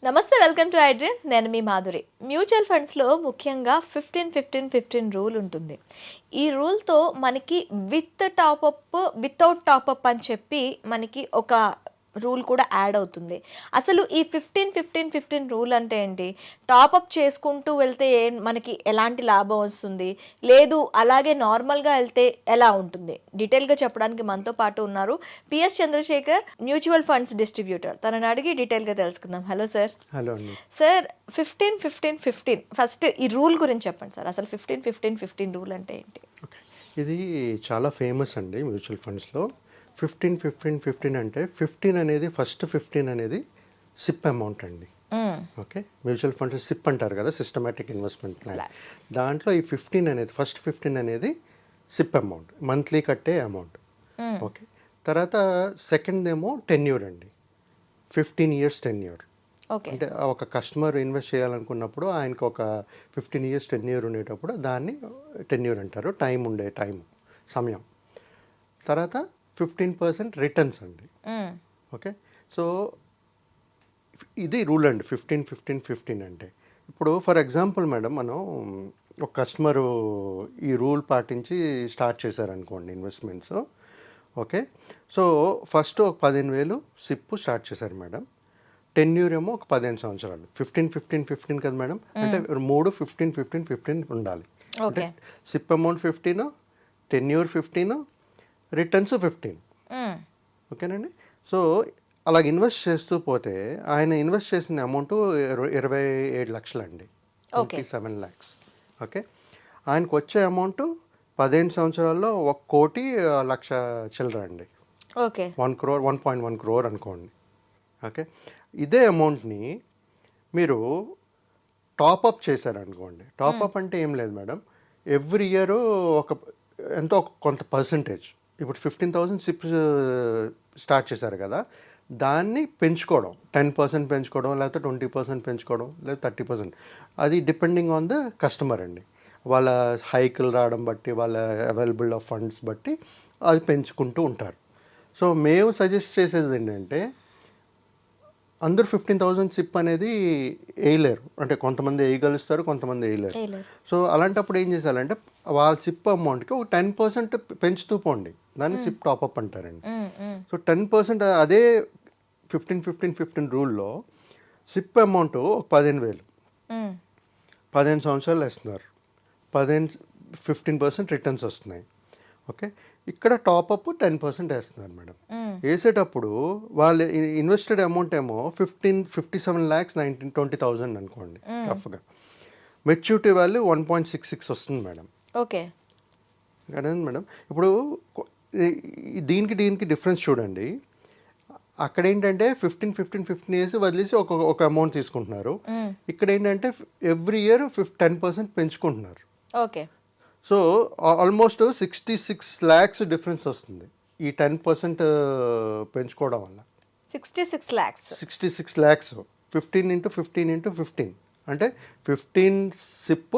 నమస్తే, welcome to iDream. నేను మీ Madhuri. Mutual ఫండ్స్లో ముఖ్యంగా 15-15-15 రూల్ ఉంటుంది. ఈ రూల్తో మనకి విత్ టాపప్ వితౌట్ టాపప్ అని చెప్పి మనకి ఒక రూల్ కూడా యాడ్ అవుతుంది. అసలు ఈ 15-15-15 రూల్ అంటే ఏంటి? టాపప్ చేసుకుంటూ వెళ్తే మనకి ఎలాంటి లాభం వస్తుంది, లేదు అలాగే నార్మల్గా వెళ్తే ఎలా ఉంటుంది? డీటెయిల్గా చెప్పడానికి మనతో పాటు ఉన్నారు PS Chandrashekar, mutual funds distributor. తనని అడిగి డీటెయిల్గా తెలుసుకుందాం. Hello sir. హలో అండి. సార్, 15-15-15 ఫస్ట్ ఈ రూల్ గురించి చెప్పండి సార్. అసలు 15-15-15 రూల్ అంటే ఏంటి? ఇది చాలా ఫేమస్ అండి మ్యూచువల్ ఫండ్స్లో. 15-15-15 అంటే 15 అనేది ఫస్ట్ 15 అనేది సిప్ అమౌంట్ అండి. ఓకే, మ్యూచువల్ ఫండ్స్ సిప్ అంటారు కదా, సిస్టమాటిక్ ఇన్వెస్ట్మెంట్ ప్లాన్. దాంట్లో ఈ 15 అనేది ఫస్ట్ 15 అనేది సిప్ అమౌంట్, మంత్లీ కట్టే అమౌంట్. ఓకే, తర్వాత సెకండ్ ఏమో టెన్యూర్ అండి, 15 years టెన్యూర్. అంటే ఒక కస్టమర్ ఇన్వెస్ట్ చేయాలనుకున్నప్పుడు ఆయనకు ఒక 15 years టెన్యూర్ ఉండేటప్పుడు దాన్ని టెన్యూర్ అంటారు, సమయం. తర్వాత 15% రిటర్న్స్ అండి. ఓకే, సో ఇది రూల్ అండి 15-15-15 అంటే. ఇప్పుడు ఫర్ ఎగ్జాంపుల్ మేడం, మనం ఒక కస్టమరు ఈ రూల్ పాటించి స్టార్ట్ చేశారనుకోండి ఇన్వెస్ట్మెంట్స్. ఓకే, సో ఫస్ట్ ఒక 15,000 సిప్ స్టార్ట్ చేశారు మేడం. టెన్యూర్ ఏమో ఒక 15 సంవత్సరాలు. 15-15-15 కదా మేడం, అంటే 15-15-15 ఉండాలి. అంటే సిప్ అమౌంట్ 15, టెన్యూర్ 15, రిటర్న్స్ 15. ఓకేనండి. సో అలా ఇన్వెస్ట్ చేస్తూ పోతే ఆయన ఇన్వెస్ట్ చేసిన అమౌంట్ 27 లక్షలండి, 27 lakhs. ఓకే, ఆయనకు వచ్చే అమౌంట్ 15 సంవత్సరాల్లో 1,00,00,000 చిల్లర అండి. ఓకే, 1.1 crore అనుకోండి. ఓకే, ఇదే అమౌంట్ని మీరు టాపప్ చేశారనుకోండి. టాపప్ అంటే ఏం లేదు మేడం, ఎవ్రీ ఇయర్ ఎంతో కొంత పర్సంటేజ్. ఇప్పుడు 15,000 సిప్స్ స్టార్ట్ చేశారు కదా, దాన్ని పెంచుకోవడం, 10% పెంచుకోవడం, లేకపోతే 20% పెంచుకోవడం, లేదా 30%. అది డిపెండింగ్ ఆన్ ద కస్టమర్ అండి. వాళ్ళ హైకులు రావడం బట్టి, వాళ్ళ అవైలబుల్ ఆఫ్ ఫండ్స్ బట్టి అది పెంచుకుంటూ ఉంటారు. సో మేము సజెస్ట్ చేసేది ఏంటంటే, అందరూ 15,000 సిప్ అనేది వేయలేరు. అంటే కొంతమంది వేయగలుస్తారు, కొంతమంది వేయలేరు. సో అలాంటప్పుడు ఏం చేయాలంటే, వాళ్ళ సిప్ అమౌంట్కి ఒక 10% పెంచుతూ పోండి, దాన్ని సిప్ టాపప్ అంటారండి. సో 10% అదే 15-15-15 రూల్లో సిప్ అమౌంట్ ఒక 15,000 15 సంవత్సరాలు వేస్తున్నారు, 15% రిటర్న్స్ వస్తున్నాయి. ఓకే, ఇక్కడ టాపప్ 10% వేస్తున్నారు మేడం. వేసేటప్పుడు వాళ్ళు ఇన్వెస్టెడ్ అమౌంట్ ఏమో 57,20,000 అనుకోండి రఫ్గా. మెచ్యూరిటీ వాల్యూ 1.66 వస్తుంది మేడం. ఓకే, అదే మేడం. ఇప్పుడు దీనికి డిఫరెన్స్ చూడండి. అక్కడ ఏంటంటే 15 years వదిలేసి ఒక అమౌంట్ తీసుకుంటున్నారు. ఇక్కడ ఏంటంటే ఎవ్రీ ఇయర్ 10% పెంచుకుంటున్నారు. Okay, so almost 66 lakhs difference వస్తుంది ఈ 10% పెంచుకోవడం వల్ల. 66 lakhs 15 అంటే 15 సిప్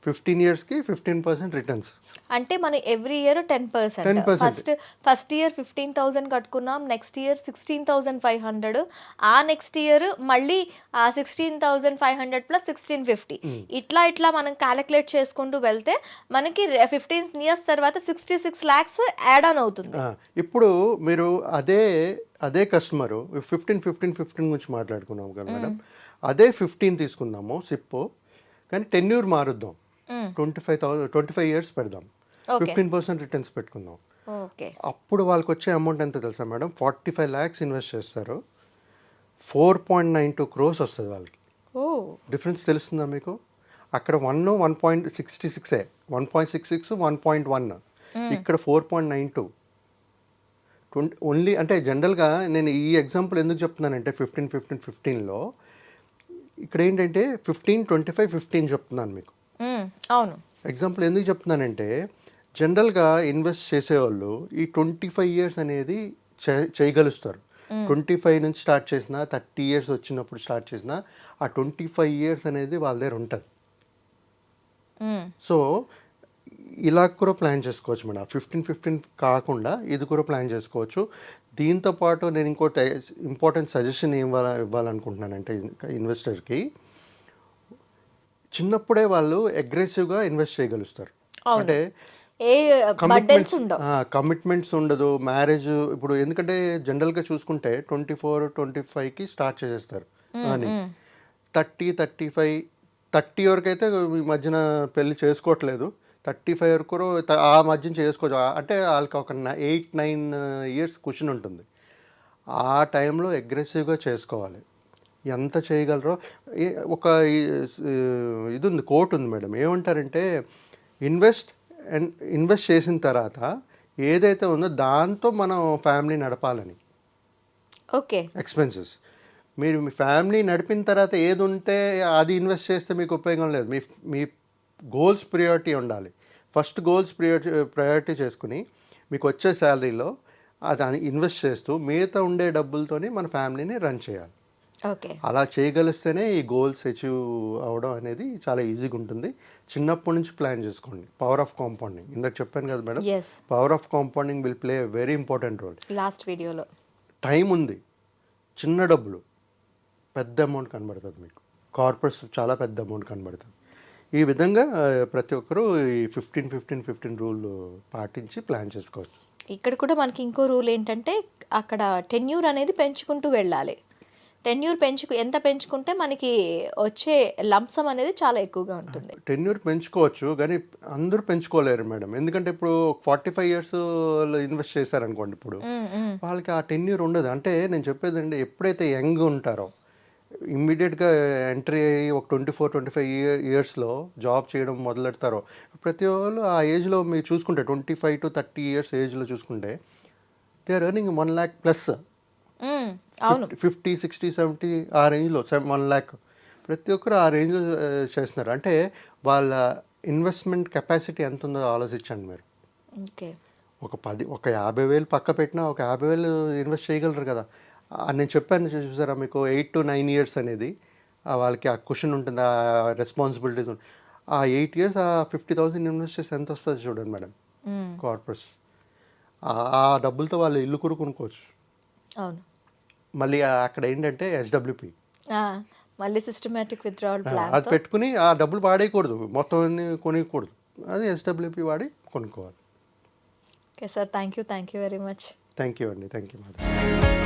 15 yearsకి 15% రిటర్న్స్. అంటే మనం ఎవ్రీ ఇయర్ 10%. ఫస్ట్ ఇయర్ 15,000 కట్టుకున్నాం, నెక్స్ట్ ఇయర్ 16,500, ఆ నెక్స్ట్ ఇయర్ మళ్ళీ 16,500 ప్లస్ 1650. ఇట్లా మనం క్యాలిక్యులేట్ చేసుకుంటూ వెళ్తే మనకి 15 years తర్వాత 66 lakhs యాడ్ ఆన్ అవుతుంది. ఇప్పుడు మీరు అదే కస్టమరు 15-15-15 గురించి మాట్లాడుకున్నాం కదా మేడం, అదే 15 తీసుకుందాము సిప్, కానీ టెన్యూర్ మారుద్దాం, 25 years పెడదాం, 15% రిటర్న్స్ పెట్టుకుందాం. అప్పుడు వాళ్ళకి వచ్చే అమౌంట్ ఎంత తెలుసా మేడం? 45 lakhs ఇన్వెస్ట్ చేస్తారు, 4.92 crores వస్తుంది వాళ్ళకి. డిఫరెన్స్ తెలుస్తుందా మీకు? అక్కడ 1.66 1.66 1.1, ఇక్కడ 4.92 ఓన్లీ. అంటే జనరల్గా నేను ఈ ఎగ్జాంపుల్ ఎందుకు చెప్తున్నానంటే 15-15-15లో ఇక్కడ ఏంటంటే 15-25-15 చెప్తున్నాను మీకు. అవును, ఎగ్జాంపుల్ ఎందుకు చెప్తున్నానంటే, జనరల్గా ఇన్వెస్ట్ చేసేవాళ్ళు ఈ 25 years అనేది చేయగలుస్తారు. 25 నుంచి స్టార్ట్ చేసిన, 30 years వచ్చినప్పుడు స్టార్ట్ చేసిన, ఆ 25 years అనేది వాళ్ళ దగ్గర ఉంటుంది. సో ఇలా కూడా ప్లాన్ చేసుకోవచ్చు మేడం. 15-15 కాకుండా ఇది కూడా ప్లాన్ చేసుకోవచ్చు. దీంతో పాటు నేను ఇంకోటి ఇంపార్టెంట్ సజెషన్ ఇవ్వాలనుకుంటున్నానంటే ఇన్వెస్టర్కి, చిన్నప్పుడే వాళ్ళు అగ్రెసివ్గా ఇన్వెస్ట్ చేయగలుగుతారు. అవును. అంటే ఏ బర్డెన్స్ ఉండవు. కమిట్మెంట్స్ ఉండదు. మ్యారేజ్ ఇప్పుడు ఎందుకంటే జనరల్గా చూసుకుంటే 24-25కి స్టార్ట్ చేసేస్తారు అని. 30 వరకు అయితే ఈ మధ్యన పెళ్లి చేసుకోవట్లేదు. 35 వరకు ఆ మధ్యన చేసుకోవచ్చు. అంటే వాళ్ళకి ఒక 8-9 ఇయర్స్ క్వశ్చన్ ఉంటుంది. ఆ టైంలో అగ్రెసివ్గా చేసుకోవాలి. ఎంత చేయగలరో ఒక ఇది ఉంది, కోట్ ఉంది మేడం. ఏమంటారంటే ఇన్వెస్ట్ చేసిన తర్వాత ఏదైతే ఉందో దాంతో మనం ఫ్యామిలీ నడపాలని. ఓకే. ఎక్స్పెన్సెస్ మీరు మీ ఫ్యామిలీ నడిపిన తర్వాత ఏది ఉంటే అది ఇన్వెస్ట్ చేస్తే మీకు ఉపయోగం లేదు. మీ గోల్స్ ప్రియారిటీ ఉండాలి. ఫస్ట్ గోల్స్ ప్రయారిటీ చేసుకుని మీకు వచ్చే శాలరీలో అది ఇన్వెస్ట్ చేస్తూ మిగతా ఉండే డబ్బులతోని మన ఫ్యామిలీని రన్ చేయాలి. ఓకే. అలా చేయగలిస్తేనే ఈ గోల్స్ అచీవ్ అవ్వడం అనేది చాలా ఈజీగా ఉంటుంది. చిన్నప్పటి నుంచి ప్లాన్ చేసుకోండి. పవర్ ఆఫ్ కాంపౌండింగ్ ఇందాక చెప్పాను కదా madam. Yes. Power of compounding will play very important role. Last వీడియోలో టైం ఉంది, చిన్న డబ్బులు పెద్ద అమౌంట్ కనబడుతుంది మీకు. కార్పొరేట్స్ చాలా పెద్ద అమౌంట్ కనబడుతుంది. ఈ విధంగా ప్రతి ఒక్కరూ ఈ 15-15-15 రూల్ పాటించి ప్లాన్ చేసుకోవచ్చు. ఇక్కడ కూడా మనకి ఇంకో రూల్ ఏంటంటే అక్కడ టెన్యూర్ అనేది పెంచుకుంటూ వెళ్ళాలి. టెన్యూర్ ఎంత పెంచుకుంటే మనకి వచ్చే లంసమ్ అనేది చాలా ఎక్కువగా ఉంటుంది. టెన్యూర్ పెంచుకోవచ్చు కానీ అందరూ పెంచుకోలేరు మేడం. ఎందుకంటే ఇప్పుడు 45 years ఇన్వెస్ట్ చేశారనుకోండి, ఇప్పుడు వాళ్ళకి ఆ టెన్యూర్ ఉండదు. అంటే నేను చెప్పేదండి, ఎప్పుడైతే యంగ్ ఉంటారో ఇమ్మీడియట్గా ఎంట్రీ అయ్యి ఒక 24-25 yearsలో జాబ్ చేయడం మొదలెడతారో, ప్రతి వాళ్ళు ఆ ఏజ్లో మీరు చూసుకుంటే 25-30 years ఏజ్లో చూసుకుంటే దే ఆర్ ఎర్నింగ్ 1 lakh ప్లస్. అవును. 50, 60, 70 ఆ రేంజ్లో 1 lakh ప్రతి ఒక్కరు ఆ రేంజ్లో చేస్తున్నారు. అంటే వాళ్ళ ఇన్వెస్ట్మెంట్ కెపాసిటీ ఎంత ఉందో ఆలోచించండి మీరు. ఓకే. ఒక 50,000 పక్క పెట్టినా ఒక 50,000 ఇన్వెస్ట్ చేయగలరు కదా. నేను చెప్పాను చూసారా మీకు, 8 to 9 years అనేది వాళ్ళకి ఆ క్వశ్చన్ ఉంటుంది, ఆ రెస్పాన్సిబిలిటీస్. ఆ 8 years ఆ 50,000 ఇన్వెస్ట్ చేసి ఎంత వస్తుంది చూడండి మేడం. కార్పొరేట్స్ ఆ డబ్బులతో వాళ్ళు ఇల్లు కొనుక్కోవచ్చు. అవును. మళ్ళీ అక్కడ ఏంటంటే ఎస్డబ్ల్యూపీ మళ్ళీ సిస్టమేటిక్ విత్డ్రావల్ ప్లాన్ అది పెట్టుకుని ఆ డబ్బులు వాడేయకూడదు, మొత్తం అన్ని కొనియకూడదు. అది ఎస్డబ్ల్యూపీ వాడి కొనుక్కోవాలి. Okay sir, thank you very much. Thank you అండి. Thank you madam.